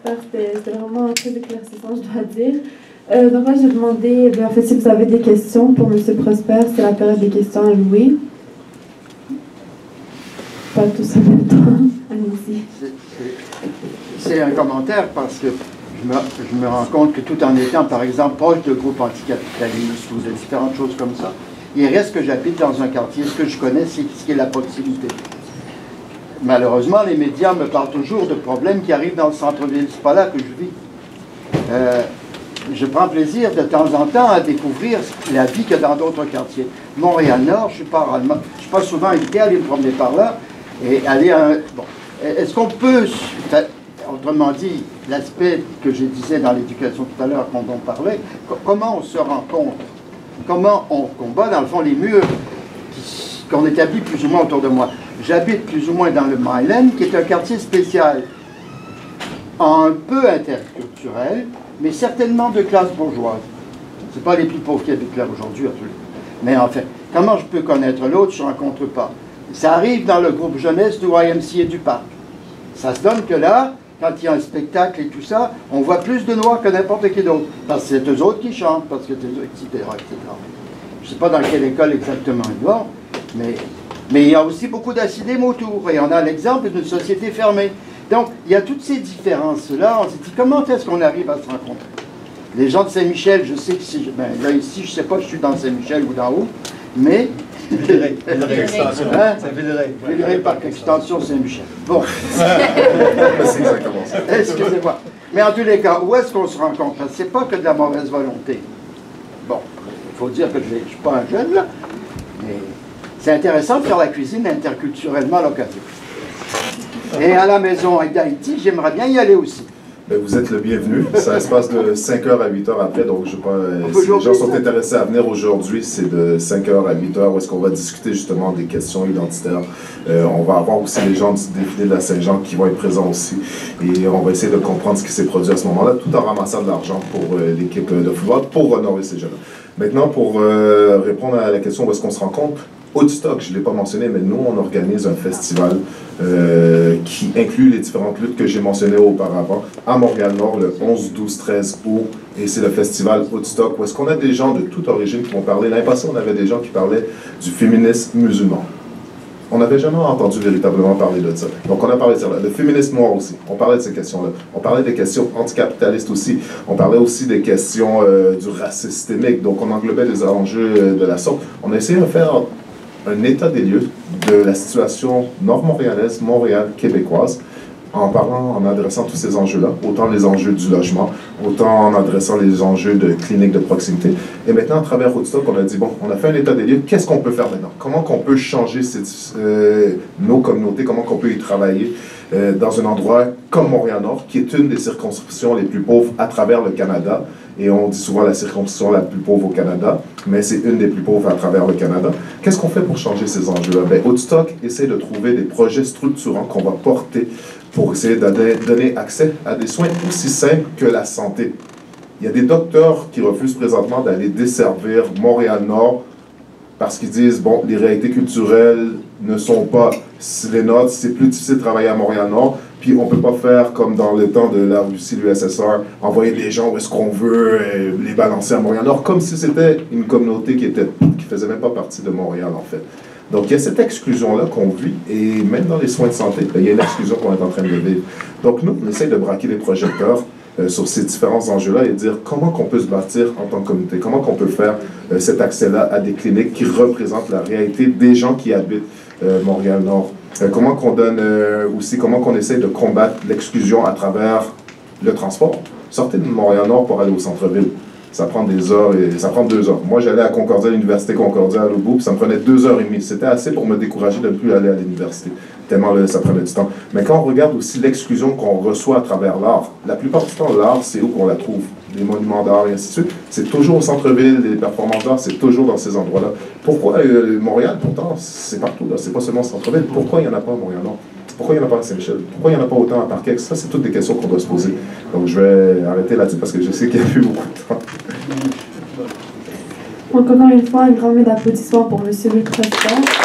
Prosper, c'était vraiment très éclaircissant, je dois dire. Donc là, j'ai demandé, en fait, si vous avez des questions pour M. Prosper, c'est la période des questions à Louis. Pas tous en même temps. Allez-y. C'est un commentaire parce que je me rends compte que tout en étant, par exemple, proche de groupes anticapitalistes ou de différentes choses comme ça, il reste que j'habite dans un quartier. Ce que je connais, c'est ce qui est la proximité. Malheureusement, les médias me parlent toujours de problèmes qui arrivent dans le centre-ville. C'est pas là que je vis. Je prends plaisir de temps en temps à découvrir la vie qu'il y a dans d'autres quartiers. Montréal-Nord, je ne suis pas souvent invité à aller me promener par là et aller à un... Bon. Est-ce qu'on peut, autrement dit, l'aspect que je disais dans l'éducation tout à l'heure quand on parlait, comment on se rencontre, comment on combat, dans le fond, les murs qu'on établit plus ou moins autour de moi. J'habite plus ou moins dans le Myland, qui est un quartier spécial, un peu interculturel, mais certainement de classe bourgeoise. Ce pas les plus pauvres qui habitent là aujourd'hui, à tous les cas. Mais en fait, comment je peux connaître l'autre, je ne rencontre pas. Ça arrive dans le groupe jeunesse du YMCA du Parc. Ça se donne que là, quand il y a un spectacle et tout ça, on voit plus de noirs que n'importe qui d'autre. Parce que c'est eux autres qui chantent, parce que c'est eux, etc., etc. Je ne sais pas dans quelle école exactement ils vont, mais il y a aussi beaucoup d'acidémie autour. Et on a l'exemple d'une société fermée. Donc, il y a toutes ces différences-là. On s'est dit, comment est-ce qu'on arrive à se rencontrer? Les gens de Saint-Michel, je sais que si... Ben, là, ici, je ne sais pas si je suis dans Saint-Michel ou d'en haut, mais... Villeray extension. Hein? C'est Villeray. Villeray par extension Saint-Michel. Bon. C'est exactement ça. Excusez-moi. Mais en tous les cas, où est-ce qu'on se rencontre? Parce que c'est pas que de la mauvaise volonté. Bon, il faut dire que je ne suis pas un jeune, là, mais c'est intéressant de faire la cuisine interculturellement à l'occasion. Et à la maison d'Haïti, j'aimerais bien y aller aussi. Ben, vous êtes le bienvenu. Ça se passe de 5h à 8h après, donc je sais pas si les gens sont intéressés à venir aujourd'hui, c'est de 5h à 8h où est-ce qu'on va discuter justement des questions identitaires. On va avoir aussi les gens du défilé de la Saint-Jean qui vont être présents aussi et on va essayer de comprendre ce qui s'est produit à ce moment-là, tout en ramassant de l'argent pour l'équipe de football pour honorer ces jeunes-là. Maintenant, pour répondre à la question où est-ce qu'on se rencontre, Woodstock, je ne l'ai pas mentionné, mais nous, on organise un festival qui inclut les différentes luttes que j'ai mentionnées auparavant à Montréal-Nord le 11, 12, 13 août. Et c'est le festival Woodstock où est-ce qu'on a des gens de toute origine qui vont parler. L'année passée, on avait des gens qui parlaient du féminisme musulman. On n'avait jamais entendu véritablement parler de ça. Donc on a parlé de ça. Le féminisme noir aussi, on parlait de ces questions-là. On parlait des questions anticapitalistes aussi. On parlait aussi des questions du racisme systémique. Donc on englobait des enjeux de la sorte. On a essayé de faire un état des lieux de la situation nord-montréalaise, Montréal, québécoise, en parlant, en adressant tous ces enjeux-là, autant les enjeux du logement, autant en adressant les enjeux de cliniques de proximité. Et maintenant, à travers Woodstock, on a dit, bon, on a fait un état des lieux, qu'est-ce qu'on peut faire maintenant? Comment qu'on peut changer nos communautés, comment qu'on peut y travailler dans un endroit comme Montréal-Nord, qui est une des circonscriptions les plus pauvres à travers le Canada. Et on dit souvent la circonscription la plus pauvre au Canada, mais c'est une des plus pauvres à travers le Canada. Qu'est-ce qu'on fait pour changer ces enjeux-là? Ben, Woodstock essaie de trouver des projets structurants qu'on va porter pour essayer de donner accès à des soins aussi simples que la santé. Il y a des docteurs qui refusent présentement d'aller desservir Montréal-Nord parce qu'ils disent, bon, les réalités culturelles ne sont pas les nôtres, c'est plus difficile de travailler à Montréal-Nord, puis on ne peut pas faire comme dans le temps de la Russie, l'USSR, envoyer des gens où est-ce qu'on veut et les balancer à Montréal-Nord, comme si c'était une communauté qui faisait même pas partie de Montréal, en fait. Donc, il y a cette exclusion-là qu'on vit, et même dans les soins de santé, il y a une exclusion qu'on est en train de vivre. Donc, nous, on essaie de braquer les projecteurs sur ces différents enjeux-là et dire comment qu'on peut se bâtir en tant que communauté, comment qu'on peut faire cet accès-là à des cliniques qui représentent la réalité des gens qui habitent Montréal-Nord. Comment qu'on donne aussi, comment qu'on essaie de combattre l'exclusion à travers le transport. Sortez de Montréal-Nord pour aller au centre-ville. Ça prend des heures, et ça prend 2 heures. Moi, j'allais à Concordia, à l'université Concordia à Lobo, puis ça me prenait 2h30. C'était assez pour me décourager de ne plus aller à l'université, tellement ça prenait du temps. Mais quand on regarde aussi l'exclusion qu'on reçoit à travers l'art, la plupart du temps, l'art, c'est où qu'on la trouve? Les monuments d'art et ainsi de suite. C'est toujours au centre-ville, les performances d'art, c'est toujours dans ces endroits-là. Pourquoi Montréal, pourtant, c'est partout, là, c'est pas seulement au centre-ville. Pourquoi il n'y en a pas à Montréal-Nord? Pourquoi il n'y en a pas à Saint-Michel? Pourquoi il n'y en a pas autant à Parquet? Ça, c'est toutes des questions qu'on doit se poser. Donc, je vais arrêter là-dessus parce que je sais qu'il n'y a plus beaucoup de temps. Donc, encore une fois, un grand mot d'applaudissements pour M. Louis Prosper.